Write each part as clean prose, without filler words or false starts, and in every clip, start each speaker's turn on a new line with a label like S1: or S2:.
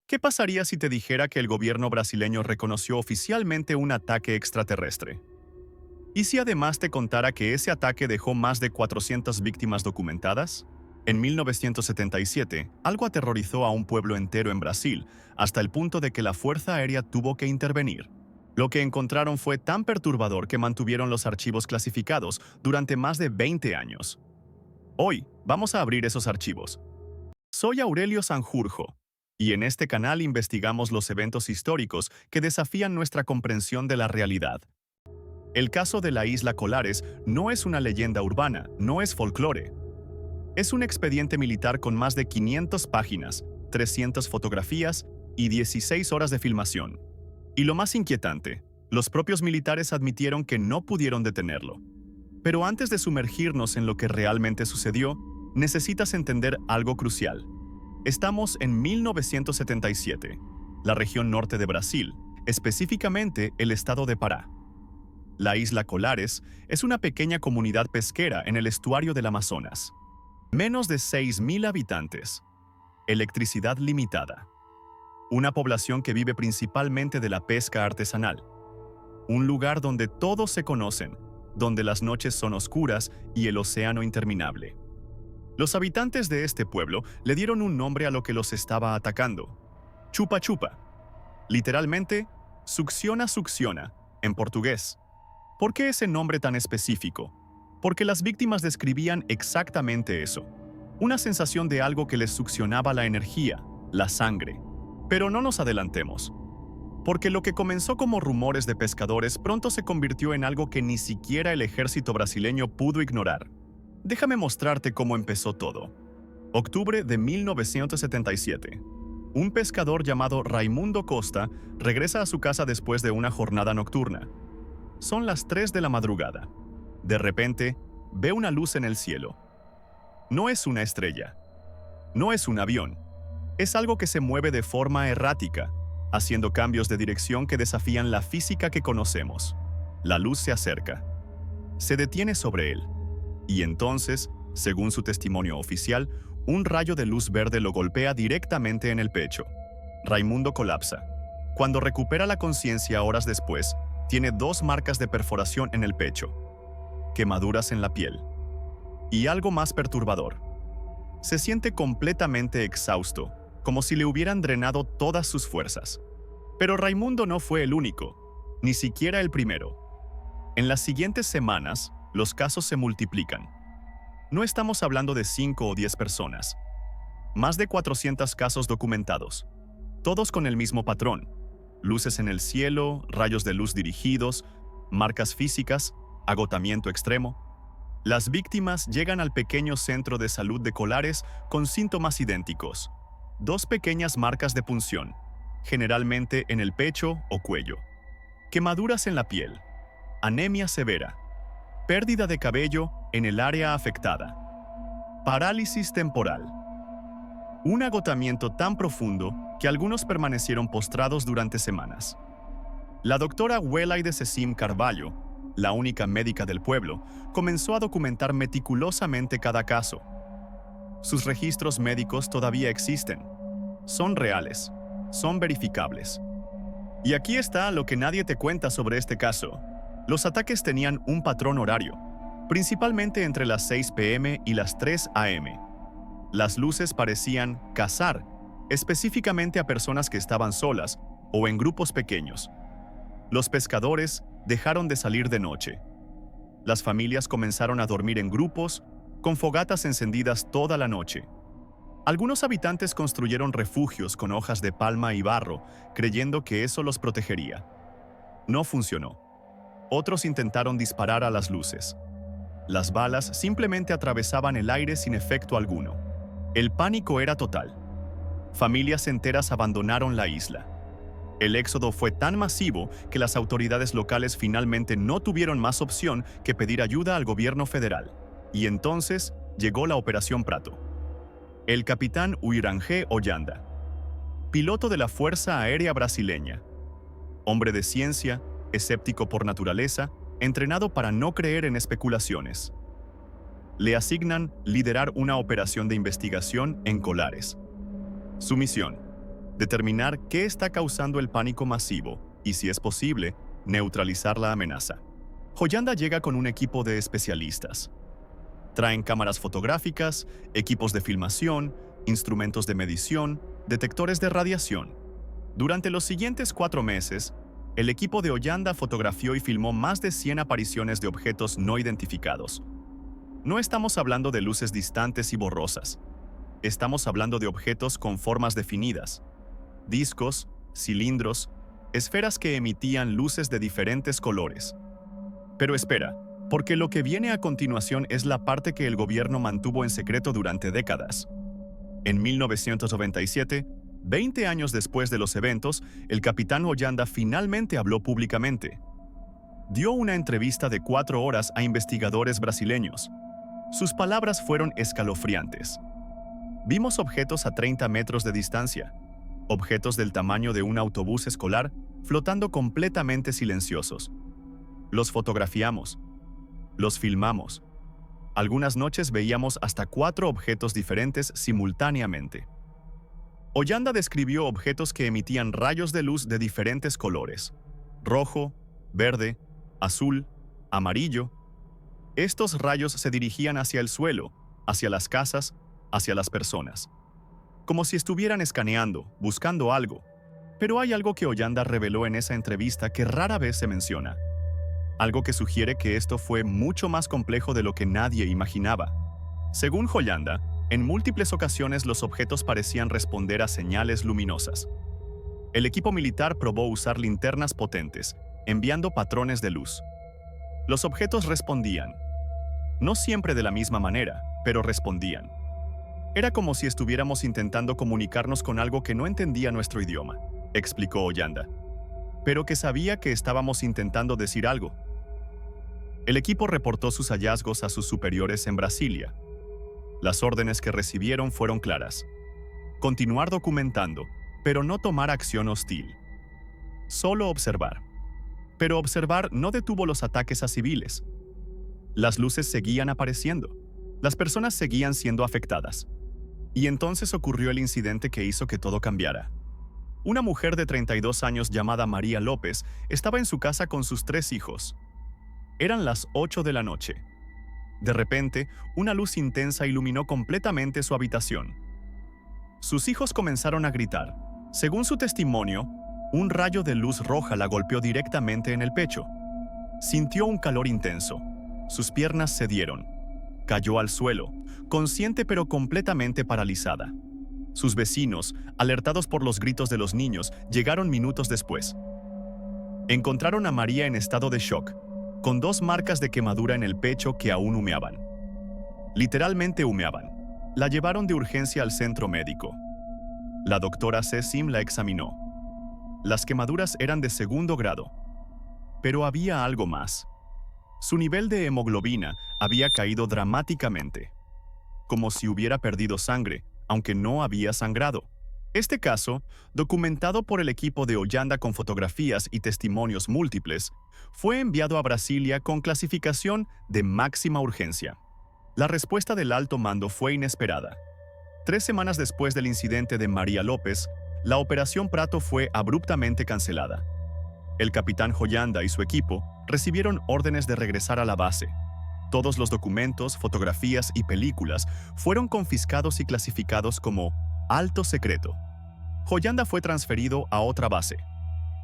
S1: ¿Qué pasaría si te dijera que el gobierno brasileño reconoció oficialmente un ataque extraterrestre? ¿Y si además te contara que ese ataque dejó más de 400 víctimas documentadas? En 1977, algo aterrorizó a un pueblo entero en Brasil, hasta el punto de que la Fuerza Aérea tuvo que intervenir. Lo que encontraron fue tan perturbador que mantuvieron los archivos clasificados durante más de 20 años. Hoy, vamos a abrir esos archivos. Soy Aurelio Sanjurjo, y en este canal investigamos los eventos históricos que desafían nuestra comprensión de la realidad. El caso de la isla Colares no es una leyenda urbana, no es folclore. Es un expediente militar con más de 500 páginas, 300 fotografías y 16 horas de filmación. Y lo más inquietante, los propios militares admitieron que no pudieron detenerlo. Pero antes de sumergirnos en lo que realmente sucedió, necesitas entender algo crucial. Estamos en 1977, la región norte de Brasil, específicamente el estado de Pará. La isla Colares es una pequeña comunidad pesquera en el estuario del Amazonas. Menos de 6.000 habitantes. Electricidad limitada. Una población que vive principalmente de la pesca artesanal. Un lugar donde todos se conocen, donde las noches son oscuras y el océano interminable. Los habitantes de este pueblo le dieron un nombre a lo que los estaba atacando. Chupa chupa. Literalmente, succiona succiona, en portugués. ¿Por qué ese nombre tan específico? Porque las víctimas describían exactamente eso. Una sensación de algo que les succionaba la energía, la sangre. Pero no nos adelantemos. Porque lo que comenzó como rumores de pescadores pronto se convirtió en algo que ni siquiera el ejército brasileño pudo ignorar. Déjame mostrarte cómo empezó todo. Octubre de 1977. Un pescador llamado Raimundo Costa regresa a su casa después de una jornada nocturna. Son las 3 de la madrugada. De repente, ve una luz en el cielo. No es una estrella. No es un avión. Es algo que se mueve de forma errática, haciendo cambios de dirección que desafían la física que conocemos. La luz se acerca. Se detiene sobre él. Y entonces, según su testimonio oficial, un rayo de luz verde lo golpea directamente en el pecho. Raimundo colapsa. Cuando recupera la conciencia horas después, tiene 2 marcas de perforación en el pecho, quemaduras en la piel. Y algo más perturbador. Se siente completamente exhausto, como si le hubieran drenado todas sus fuerzas. Pero Raimundo no fue el único, ni siquiera el primero. En las siguientes semanas, los casos se multiplican. No estamos hablando de 5 o 10 personas. Más de 400 casos documentados, todos con el mismo patrón. Luces en el cielo, rayos de luz dirigidos, marcas físicas, agotamiento extremo. Las víctimas llegan al pequeño centro de salud de Colares con síntomas idénticos. 2 pequeñas marcas de punción, generalmente en el pecho o cuello. Quemaduras en la piel. Anemia severa. Pérdida de cabello en el área afectada. Parálisis temporal. Un agotamiento tan profundo que algunos permanecieron postrados durante semanas. La doctora Welaide Cecim Carvalho, la única médica del pueblo, comenzó a documentar meticulosamente cada caso. Sus registros médicos todavía existen. Son reales. Son verificables. Y aquí está lo que nadie te cuenta sobre este caso. Los ataques tenían un patrón horario, principalmente entre las 6 p.m. y las 3 a.m. Las luces parecían cazar, específicamente a personas que estaban solas o en grupos pequeños. Los pescadores dejaron de salir de noche. Las familias comenzaron a dormir en grupos, con fogatas encendidas toda la noche. Algunos habitantes construyeron refugios con hojas de palma y barro, creyendo que eso los protegería. No funcionó. Otros intentaron disparar a las luces. Las balas simplemente atravesaban el aire sin efecto alguno. El pánico era total. Familias enteras abandonaron la isla. El éxodo fue tan masivo que las autoridades locales finalmente no tuvieron más opción que pedir ayuda al gobierno federal. Y entonces llegó la Operación Prato. El capitán Uirangé Ollanda, piloto de la Fuerza Aérea Brasileña, hombre de ciencia, escéptico por naturaleza, entrenado para no creer en especulaciones. Le asignan liderar una operación de investigación en Colares. Su misión: determinar qué está causando el pánico masivo y, si es posible, neutralizar la amenaza. Hollanda llega con un equipo de especialistas. Traen cámaras fotográficas, equipos de filmación, instrumentos de medición, detectores de radiación. Durante los siguientes 4 meses, el equipo de Hollanda fotografió y filmó más de 100 apariciones de objetos no identificados. No estamos hablando de luces distantes y borrosas. Estamos hablando de objetos con formas definidas, discos, cilindros, esferas que emitían luces de diferentes colores. Pero espera, porque lo que viene a continuación es la parte que el gobierno mantuvo en secreto durante décadas. En 1997, 20 años después de los eventos, el capitán Hollanda finalmente habló públicamente. Dio una entrevista de 4 horas a investigadores brasileños. Sus palabras fueron escalofriantes. Vimos objetos a 30 metros de distancia, objetos del tamaño de un autobús escolar flotando completamente silenciosos. Los fotografiamos, los filmamos. Algunas noches veíamos hasta 4 objetos diferentes simultáneamente. Hollanda describió objetos que emitían rayos de luz de diferentes colores: rojo, verde, azul, amarillo. Estos rayos se dirigían hacia el suelo, hacia las casas, hacia las personas, como si estuvieran escaneando, buscando algo. Pero hay algo que Hollanda reveló en esa entrevista que rara vez se menciona. Algo que sugiere que esto fue mucho más complejo de lo que nadie imaginaba. Según Hollanda, en múltiples ocasiones los objetos parecían responder a señales luminosas. El equipo militar probó usar linternas potentes, enviando patrones de luz. Los objetos respondían. No siempre de la misma manera, pero respondían. Era como si estuviéramos intentando comunicarnos con algo que no entendía nuestro idioma, explicó Hollanda, pero que sabía que estábamos intentando decir algo. El equipo reportó sus hallazgos a sus superiores en Brasilia. Las órdenes que recibieron fueron claras: continuar documentando, pero no tomar acción hostil. Solo observar. Pero observar no detuvo los ataques a civiles. Las luces seguían apareciendo. Las personas seguían siendo afectadas. Y entonces ocurrió el incidente que hizo que todo cambiara. Una mujer de 32 años llamada María López estaba en su casa con sus 3 hijos. Eran las 8 de la noche. De repente, una luz intensa iluminó completamente su habitación. Sus hijos comenzaron a gritar. Según su testimonio, un rayo de luz roja la golpeó directamente en el pecho. Sintió un calor intenso. Sus piernas cedieron. Cayó al suelo, consciente pero completamente paralizada. Sus vecinos, alertados por los gritos de los niños, llegaron minutos después. Encontraron a María en estado de shock, con 2 marcas de quemadura en el pecho que aún humeaban. Literalmente humeaban. La llevaron de urgencia al centro médico. La doctora Cecim la examinó. Las quemaduras eran de 2º grado. Pero había algo más. Su nivel de hemoglobina había caído dramáticamente, como si hubiera perdido sangre, aunque no había sangrado. Este caso, documentado por el equipo de Hollanda con fotografías y testimonios múltiples, fue enviado a Brasilia con clasificación de máxima urgencia. La respuesta del alto mando fue inesperada. 3 semanas después del incidente de María López, la Operación Prato fue abruptamente cancelada. El capitán Hollanda y su equipo recibieron órdenes de regresar a la base. Todos los documentos, fotografías y películas fueron confiscados y clasificados como alto secreto. Hollanda fue transferido a otra base.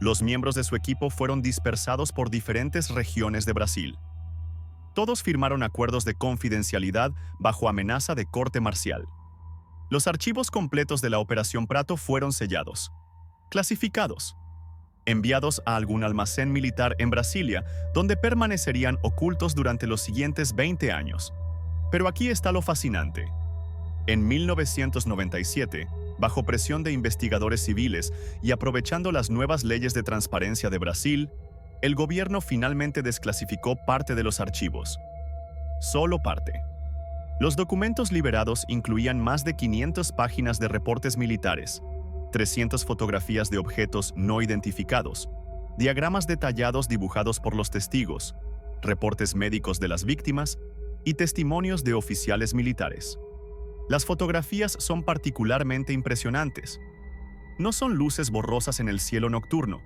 S1: Los miembros de su equipo fueron dispersados por diferentes regiones de Brasil. Todos firmaron acuerdos de confidencialidad bajo amenaza de corte marcial. Los archivos completos de la Operación Prato fueron sellados, clasificados, enviados a algún almacén militar en Brasilia, donde permanecerían ocultos durante los siguientes 20 años. Pero aquí está lo fascinante. En 1997, bajo presión de investigadores civiles y aprovechando las nuevas leyes de transparencia de Brasil, el gobierno finalmente desclasificó parte de los archivos. Solo parte. Los documentos liberados incluían más de 500 páginas de reportes militares, 300 fotografías de objetos no identificados, diagramas detallados dibujados por los testigos, reportes médicos de las víctimas y testimonios de oficiales militares. Las fotografías son particularmente impresionantes. no son luces borrosas en el cielo nocturno.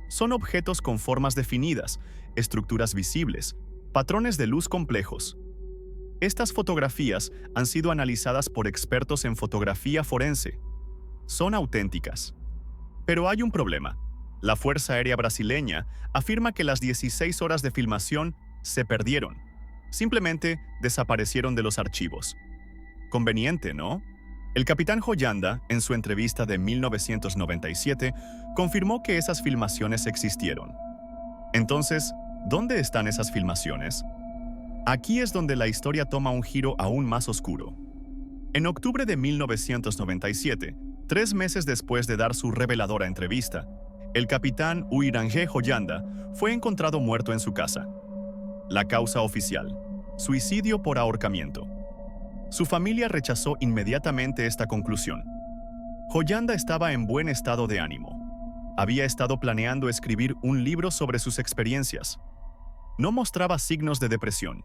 S1: Son objetos con formas definidas, estructuras visibles, patrones de luz complejos. Estas fotografías han sido analizadas por expertos en fotografía forense. Son auténticas. Pero hay un problema. La Fuerza Aérea Brasileña afirma que las 16 horas de filmación se perdieron. Simplemente desaparecieron de los archivos. Conveniente, ¿no? El capitán Joyanda, en su entrevista de 1997, confirmó que esas filmaciones existieron. Entonces, ¿dónde están esas filmaciones? Aquí es donde la historia toma un giro aún más oscuro. En octubre de 1997, 3 meses después de dar su reveladora entrevista, el capitán Uirangé Joyanda fue encontrado muerto en su casa. La causa oficial: suicidio por ahorcamiento. Su familia rechazó inmediatamente esta conclusión. Joyanda estaba en buen estado de ánimo. Había estado planeando escribir un libro sobre sus experiencias. No mostraba signos de depresión.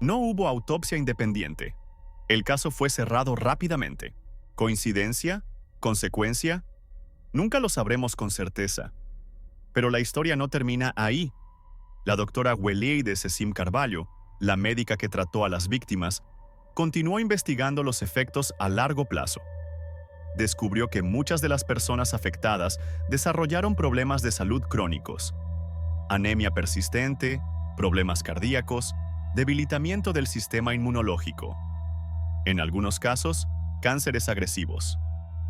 S1: No hubo autopsia independiente. El caso fue cerrado rápidamente. ¿Coincidencia? ¿Consecuencia? Nunca lo sabremos con certeza. Pero la historia no termina ahí. La doctora Weleide Sesim Carvalho, la médica que trató a las víctimas, continuó investigando los efectos a largo plazo. Descubrió que muchas de las personas afectadas desarrollaron problemas de salud crónicos: anemia persistente, problemas cardíacos, debilitamiento del sistema inmunológico. En algunos casos, cánceres agresivos.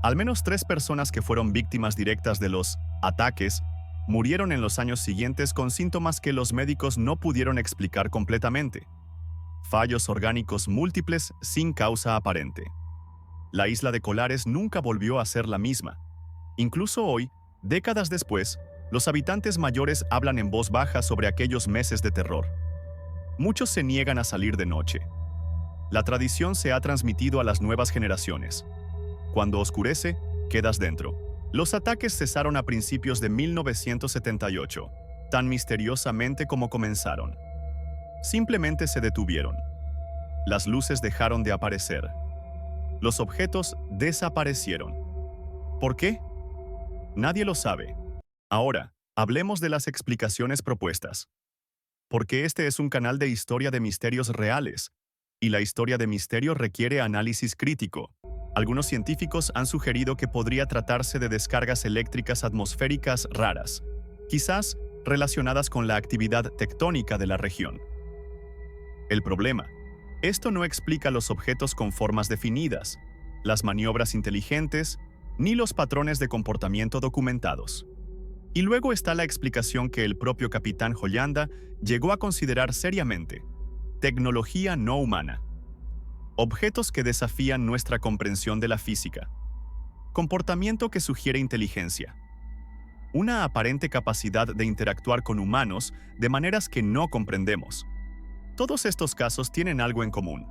S1: Al menos 3 personas que fueron víctimas directas de los ataques murieron en los años siguientes con síntomas que los médicos no pudieron explicar completamente. Fallos orgánicos múltiples sin causa aparente. La isla de Colares nunca volvió a ser la misma. Incluso hoy, décadas después, los habitantes mayores hablan en voz baja sobre aquellos meses de terror. Muchos se niegan a salir de noche. La tradición se ha transmitido a las nuevas generaciones. Cuando oscurece, quedas dentro. Los ataques cesaron a principios de 1978, tan misteriosamente como comenzaron. Simplemente se detuvieron. Las luces dejaron de aparecer. Los objetos desaparecieron. ¿Por qué? Nadie lo sabe. Ahora, hablemos de las explicaciones propuestas. Porque este es un canal de historia de misterios reales, y la historia de misterios requiere análisis crítico. Algunos científicos han sugerido que podría tratarse de descargas eléctricas atmosféricas raras, quizás relacionadas con la actividad tectónica de la región. El problema: esto no explica los objetos con formas definidas, las maniobras inteligentes, ni los patrones de comportamiento documentados. Y luego está la explicación que el propio capitán Joyanda llegó a considerar seriamente: tecnología no humana. Objetos que desafían nuestra comprensión de la física. Comportamiento que sugiere inteligencia. Una aparente capacidad de interactuar con humanos de maneras que no comprendemos. Todos estos casos tienen algo en común: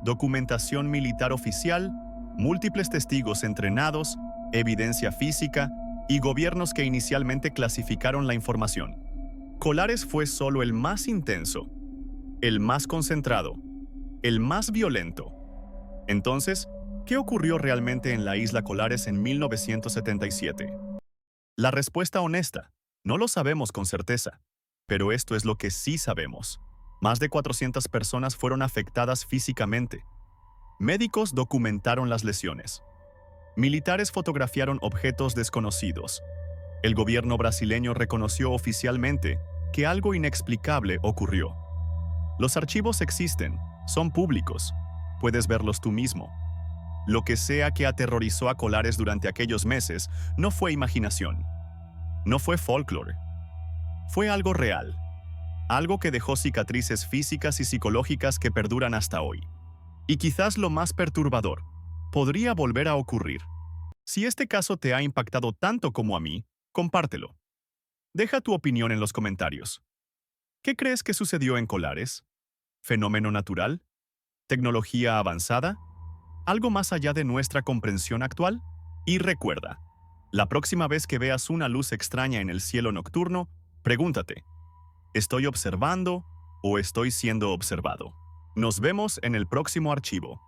S1: documentación militar oficial, múltiples testigos entrenados, evidencia física y gobiernos que inicialmente clasificaron la información. Colares fue solo el más intenso, el más concentrado, el más violento. Entonces, ¿qué ocurrió realmente en la isla Colares en 1977? La respuesta honesta: no lo sabemos con certeza, pero esto es lo que sí sabemos. Más de 400 personas fueron afectadas físicamente. Médicos documentaron las lesiones. Militares fotografiaron objetos desconocidos. El gobierno brasileño reconoció oficialmente que algo inexplicable ocurrió. Los archivos existen, son públicos. Puedes verlos tú mismo. Lo que sea que aterrorizó a Colares durante aquellos meses no fue imaginación. No fue folclore. Fue algo real. Algo que dejó cicatrices físicas y psicológicas que perduran hasta hoy. Y quizás lo más perturbador: podría volver a ocurrir. Si este caso te ha impactado tanto como a mí, compártelo. Deja tu opinión en los comentarios. ¿Qué crees que sucedió en Colares? ¿Fenómeno natural? ¿Tecnología avanzada? ¿Algo más allá de nuestra comprensión actual? Y recuerda, la próxima vez que veas una luz extraña en el cielo nocturno, pregúntate: ¿estoy observando o estoy siendo observado? Nos vemos en el próximo archivo.